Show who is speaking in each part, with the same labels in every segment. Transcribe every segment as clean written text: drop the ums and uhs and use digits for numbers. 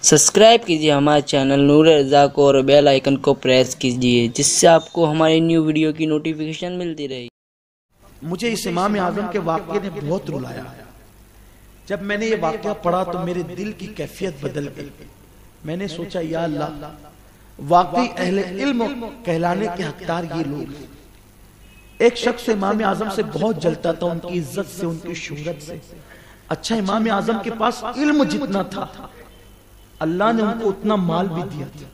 Speaker 1: Subscribe कीजिए हमारे channel नूर रज़ा को और बेल आइकन को प्रेस कीजिए जिससे आपको हमारी न्यू वीडियो की नोटिफिकेशन मिलती रहे।
Speaker 2: मुझे इस इमाम आजम के वाक़े ने बहुत रुलाया। जब मैंने ये वाक़या पढ़ा तो मेरे दिल की कैफियत बदल गई। मैंने सोचा या अल्लाह, वाकई अहले इल्म कहलाने के हकदार ये लोग। एक शख्स इमाम आजम से बहुत जलता था, उनकी इज्जत से, उनकी शोहरत से। अच्छा, इमाम आजम के पास इल्म जितना था अल्लाह ने उनको उतना माल भी दिया था।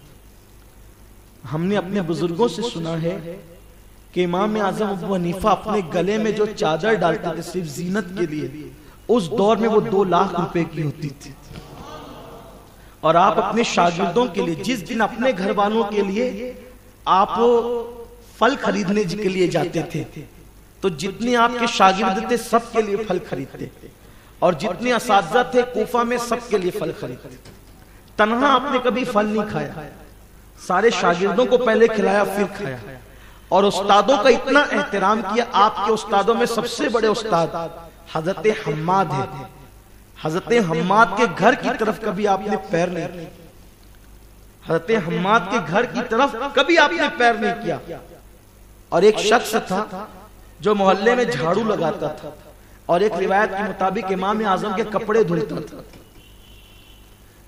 Speaker 2: हमने अपने बुजुर्गों से सुना है कि इमाम आजम अबू हनीफा अपने गले में जो चादर डालते थे सिर्फ जीनत के लिए, उस दौर में वो 2 लाख रुपए की होती थी। और आप अपने शागिर्दों के लिए, जिस दिन अपने घर वालों के लिए आप फल खरीदने के लिए जाते थे, तो जितने आपके शागिर्द थे सबके लिए फल खरीदते, और जितने असातिज़ा थे कूफा में सबके लिए फल खरीदते। तन्हा आपने कभी फल नहीं खाया, सारे शागिर्दों को पहले खिलाया फिर खाया। और उस्तादों का इतना एहतराम किया। आपके उस्तादों में सबसे बड़े उस्ताद हजरत हम्माद है। हजरत हम्माद के घर की तरफ कभी आपने पैर नहीं किया। हजरत हम्माद के घर की तरफ कभी आपने पैर नहीं किया। और एक शख्स था जो मोहल्ले में झाड़ू लगाता था, और एक रिवायत के मुताबिक इमाम आजम के कपड़े धुलता था।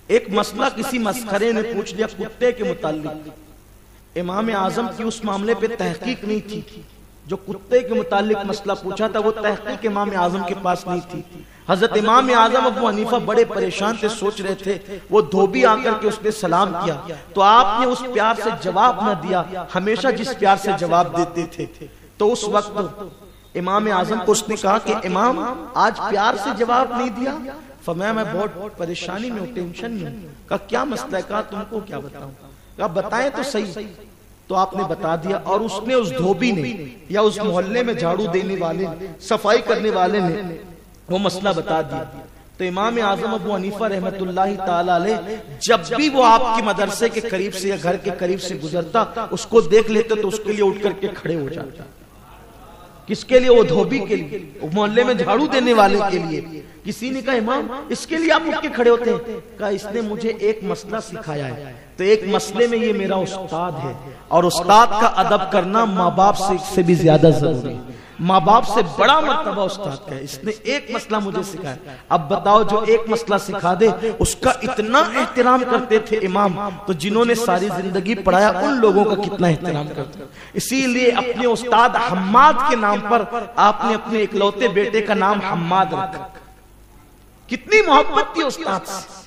Speaker 2: एक मसला किसी मस्खरे ने पूछ लिया कुत्ते के मुतालिक। इमाम आजम की उस मामले पे तहकीक नहीं थी। जो कुत्ते के मुतालिक मसला पूछा था वो तहकीक इमाम आजम के पास नहीं थी। हजरत इमाम आजम अबू हनीफा बड़े परेशान थे, सोच रहे थे। वो धोबी आकर के उसने सलाम किया तो आपने उस प्यार से जवाब न दिया, हमेशा जिस प्यार से जवाब देते थे। तो उस वक्त इमाम आजम को उसने कहा कि इमाम, आज प्यार से जवाब नहीं दिया। फरमाया मैं बहुत परेशानी में हूं, टेंशन में हूं। कहा क्या मसला है? कहा तुमको क्या बताऊं? कहा बताएं तो सही। तो आपने बता दिया। और उसने, उस धोबी ने या उस मोहल्ले में झाड़ू देने वाले, सफाई करने वाले ने वो मसला बता दिया। तो इमाम आजम अबू हनीफा रहमतुल्लाहि ताला अलैह जब भी वो आपके मदरसे के करीब से या घर के करीब से गुजरता, उसको देख लेते तो उसके लिए उठ करके खड़े हो जाता। किसके लिए? वो धोबी के लिए, मोहल्ले में झाड़ू देने वाले के लिए। किसी ने कहा इमाम इसके लिए आप उठ के खड़े होते हैं? कहा इसने मुझे एक मसला सिखाया है, तो एक मसले में ये मेरा उस्ताद है। और उस्ताद का अदब करना माँ बाप से भी ज्यादा जरूरी है। माँ बाप से बड़ा मर्तबा उस्ताद का है। इसने एक मसला मुझे सिखाया। अब बताओ, जो एक मसला सिखा दे उसका इतना एहतराम करते थे इमाम, तो जिन्होंने सारी जिंदगी पढ़ाया उन लोगों का कितना एहतराम करते। इसीलिए अपने उस्ताद हम्माद के नाम पर आपने अपने इकलौते बेटे का नाम हम्माद रखा। कितनी मोहब्बत थी उस्ताद से।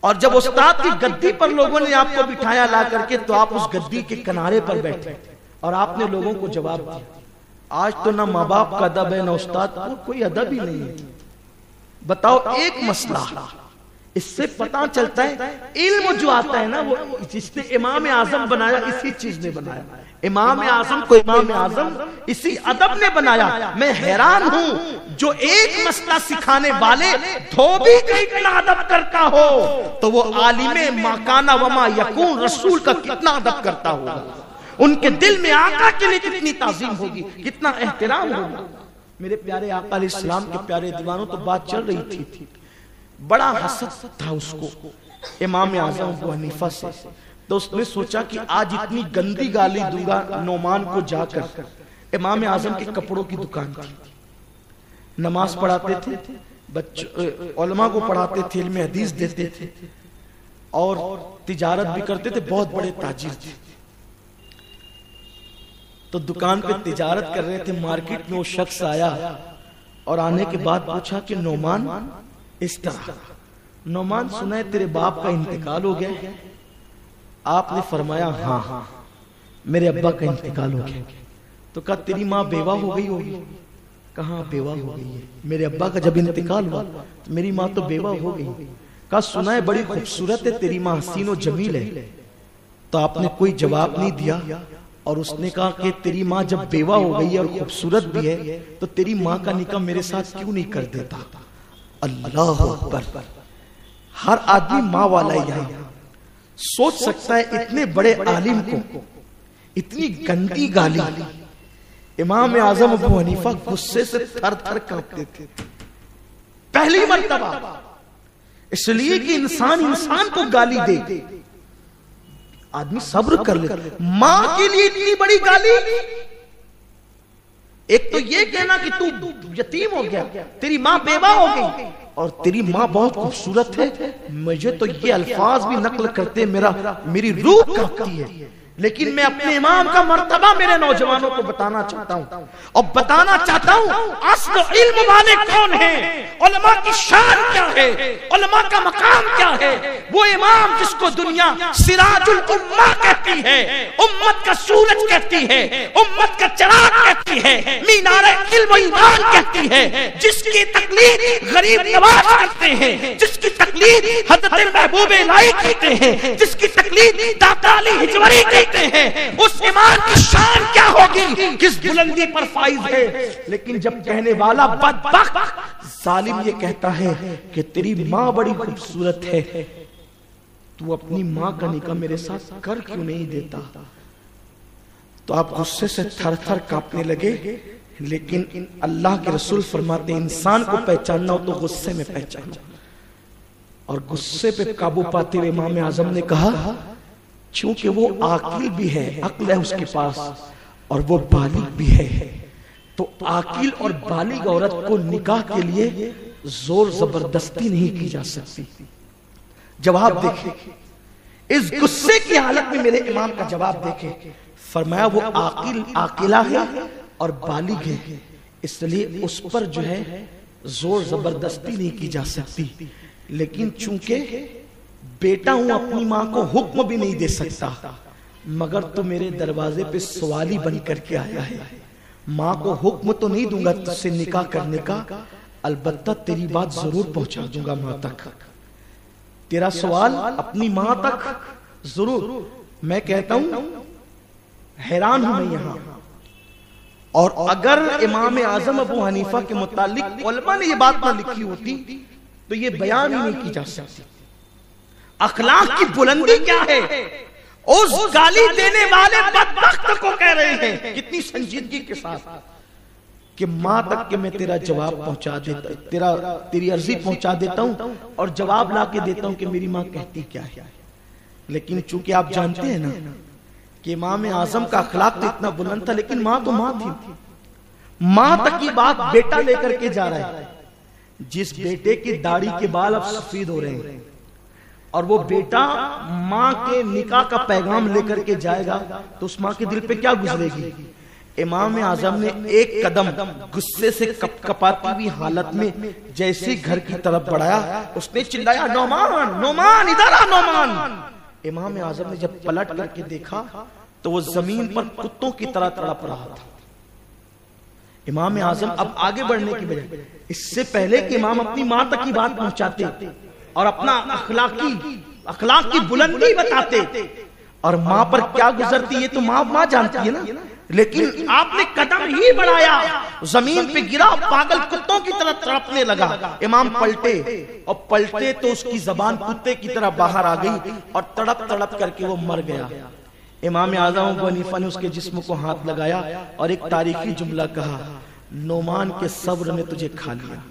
Speaker 2: और जब उस्ताद की गद्दी पर लोगों ने आपको बिठाया ला करके, तो आप उस गद्दी के किनारे पर बैठे और आपने लोगों को जवाब दिया। आज तो ना माँ बाप का अदब है, ना उस्ताद को कोई अदब ही नहीं है। बताओ, एक मसला, इससे पता चलता है इल्म जो आता है ना, वो जिसने इमाम आजम बनाया इसी चीज ने बनाया। इमाम आजम को इमाम आजम इसी अदब ने बनाया। मैं हैरान हूं जो एक मसला सिखाने वाले धोबी का इतना अदब करता हो, तो वो आलिमे माकाना वमा यकून रसूल का कितना अदब करता होगा। उनके दिल में आका के लिए कितनी ताजीम होगी, कितना एहतराम होगा। मेरे प्यारे आका अलैहिस्सलाम के प्यारे दीवानों, तो बात चल रही थी, बड़ा हसद था उसको इमाम आजम अबू हनीफा से। तो उसने सोचा कि आज इतनी गंदी गाली दूंगा नोमान को जाकर। इमाम आजम के कपड़ों की दुकान थी, नमाज पढ़ाते थे, बच्चों उलमा को पढ़ाते थे, इल्म हदीस देते थे और तिजारत भी करते थे, बहुत बड़े ताजिर थे। तो दुकान पे तिजारत कर रहे थे, मार्केट में वो शख्स आया और आने के बाद पूछा कि नोमान, इस तरह नोमान सुना है तेरे बाप का इंतकाल हो गया? आपने फरमाया हाँ, मेरे अब्बा का इंतकाल हो गया। तो कहा तेरी माँ बेवा हो गई होगी? कहाँ बेवा हो गई है? मेरे अब्बा का जब इंतकाल हुआ तो मेरी माँ तो बेवा हो गई। कहा सुना है बड़ी खूबसूरत है तेरी माँ, हसीन और जमील है। तो आपने कोई जवाब नहीं दिया। और उसने कहा कि तेरी माँ जब बेवा हो गई है और खूबसूरत भी है, तो तेरी माँ का निकाह मेरे साथ क्यों नहीं कर देता? अल्लाह अकबर। हर आदमी माँ वाला यहाँ सोच सकता है। इतने बड़े आलिम को इतनी गंदी गाली। इमाम आजम अबू हनीफा गुस्से से थर थर कांपते थे। पहली मर्तबा इसलिए कि इंसान इंसान को गाली दे, आदमी सब्र कर ले। मां के लिए इतनी बड़ी गाली, एक तो ये कहना कि तू यतीम हो गया, तेरी मां बेवा हो गई और तेरी मां बहुत खूबसूरत है, मुझे तो ये अल्फाज भी नकल करते मेरी रूह कांपती है। लेकिन मैं अपने इमाम का मर्तबा मेरे नौजवानों को बताना चाहता हूं और बताना चाहता हूं अस्ल इल्म वाले कौन है, उलमा की शान क्या है, उलमा का मकाम क्या है। वो इमाम जिसको दुनिया सिराजुल उम्मा कहती है, उम्मत का सूरज कहती है, उम्मत का चिराग कहती है, मीनारे इल्म ईमान कहती है, जिसकी तकलीद गरीब नवाज करते हैं, जिसकी तकलीद हज़रत महबूब इलाही करते हैं, जिसकी तकलीद दाता अली हिजवरी कहते हैं, उस इमाम की शान क्या होगी, किस बुलंदी पर फाइज है। लेकिन जब कहने वाला बदबख्त जालिम ये कहता है कि तेरी मां बड़ी खूबसूरत है, तू अपनी मां का निकाह मेरे साथ कर क्यों नहीं देता, तो आप गुस्से से थर थर कांपने लगे। लेकिन अल्लाह के रसूल फरमाते इंसान को पहचानना हो तो गुस्से में पहचानो। और गुस्से पे काबू पाते हुए इमाम आजम ने कहा, क्योंकि वो आकिल भी है, अक्ल है उसके पास, और वो बालिग भी है, तो आकिल और बालिग औरत को निकाह के लिए जोर जबरदस्ती नहीं की जा सकती। जवाब देखे, इस गुस्से की हालत में मेरे इमाम का जवाब देखे, फरमाया वो आकिला है और बालिग है, इसलिए उस पर जो है जोर जबरदस्ती नहीं की जा सकती। लेकिन चूंकि बेटा हूं, अपनी मां को हुक्म भी नहीं दे सकता, मगर तो मेरे दरवाजे पे सवाली बन करके आया है, मां को हुक्म तो नहीं दूंगा तुझसे निकाह करने का, अलबत्ता तेरी बात जरूर पहुंचा दूंगा मां तक, तेरा सवाल अपनी मां तक जरूर। मैं कहता हूं हैरान हूं मैं यहां, और अगर इमाम आजम अबू हनीफा के मुतालिक उलमा ने ये बात ना लिखी होती तो ये बयान ही नहीं की जा सकती। अखलाक की बुलंदी क्या है, उस गाली देने वाले बदबख्त को कह रहे हैं कितनी संजीदगी के साथ कि मां तक के मैं तेरा जवाब पहुंचा देता, तेरी अर्जी पहुंचा देता हूं और जवाब ला के देता हूं कि मेरी मां कहती क्या है। लेकिन चूंकि आप जानते हैं ना कि इमाम आजम का अखलाक तो इतना बुलंद था, लेकिन मां तो मां थी, मां तक की बात बेटा लेकर के जा रहा है, जिस बेटे की दाढ़ी के बाल अब सफेद हो रहे हैं और वो बेटा मां के निकाह का पैगाम लेकर के जाएगा तो उस मां के दिल पे क्या गुजरेगी। इमाम आजम ने एक कदम गुस्से से कपकपाती हुई हालत में जैसे घर की तरफ बढ़ाया, उसने चिल्लाया, नौमान नौमान इधर आ नौमान। इमाम आजम ने जब पलट करके देखा तो वो जमीन पर कुत्तों की तरह तड़प रहा था। इमाम आजम अब आगे बढ़ने की बजाय इससे पहले कि इमाम अपनी मां तक की बात पहुंचाते और अपना अखलाक की बुलंदी बताते और मां पर क्या गुजरती है तो मां जानती है ना, लेकिन आपने कदम ही बढ़ाया, जमीन पे गिरा, पागल कुत्तों की तरह तड़पने लगा। इमाम पलटे और पलटे तो उसकी जबान कुत्ते की तरह बाहर आ गई और तड़प तड़प करके वो मर गया। इमाम आज़म अबू हनीफा ने उसके जिस्म को हाथ लगाया और एक तारीखी जुमला कहा, नोमान के सब्र ने तुझे खा लिया,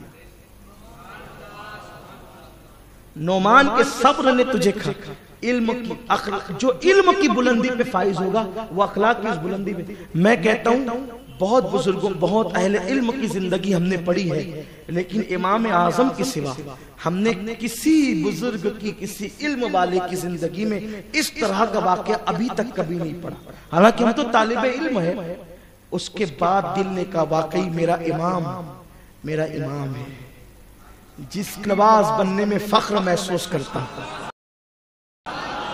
Speaker 2: नोमान के सब्र ने तुझे खा। इल्म की जो इल्म की बुलंदी पे फाइज होगा वो अखलाक की इस बुलंदी पे। मैं कहता हूं बहुत बुजुर्गों, बहुत अहले इल्म की जिंदगी हमने पढ़ी है, लेकिन इमाम आजम के सिवा हमने किसी बुजुर्ग की, किसी इल्म वाले की जिंदगी में इस तरह का वाकया अभी तक कभी नहीं पढ़ा। हालांकि हम तो तालिब इल्म है, उसके बाद दिल ने कहा वाकई मेरा इमाम है, जिस नवाज बनने में फख्र महसूस करता हूं,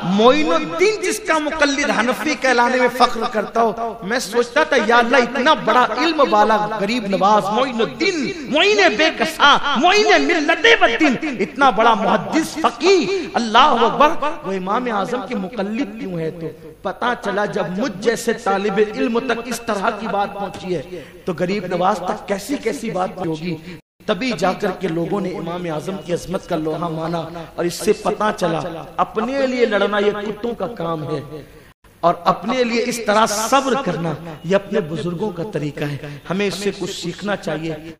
Speaker 2: मोइनुद्दीन जिसका मुकल्लिद हनफी कहलाने में फख्र करता हो। मैं सोचता था या अल्लाह इतना बड़ा इल्म वाला गरीब नवाज मोइनुद्दीन, मोइने बेकसा, मोइने मिल्लते बद्दीन, इतना बड़ा मुहद्दिस फकीह, अल्लाह अकबर, वो इमाम आजम के मुकल्लिद क्यों है? तो पता चला जब मुझ जैसे तालिब इल्म तक इस तरह की बात पहुंची है तो गरीब नवाज तक कैसी कैसी बात होगी। तभी जाकर के लोगों ने इमाम आजम की अजमत का लोहा माना और इससे पता चला अपने लिए लड़ना ये कुत्तों का काम है और अपने लिए इस तरह सब्र करना ये अपने बुजुर्गों का तरीका है। हमें इससे कुछ सीखना चाहिए।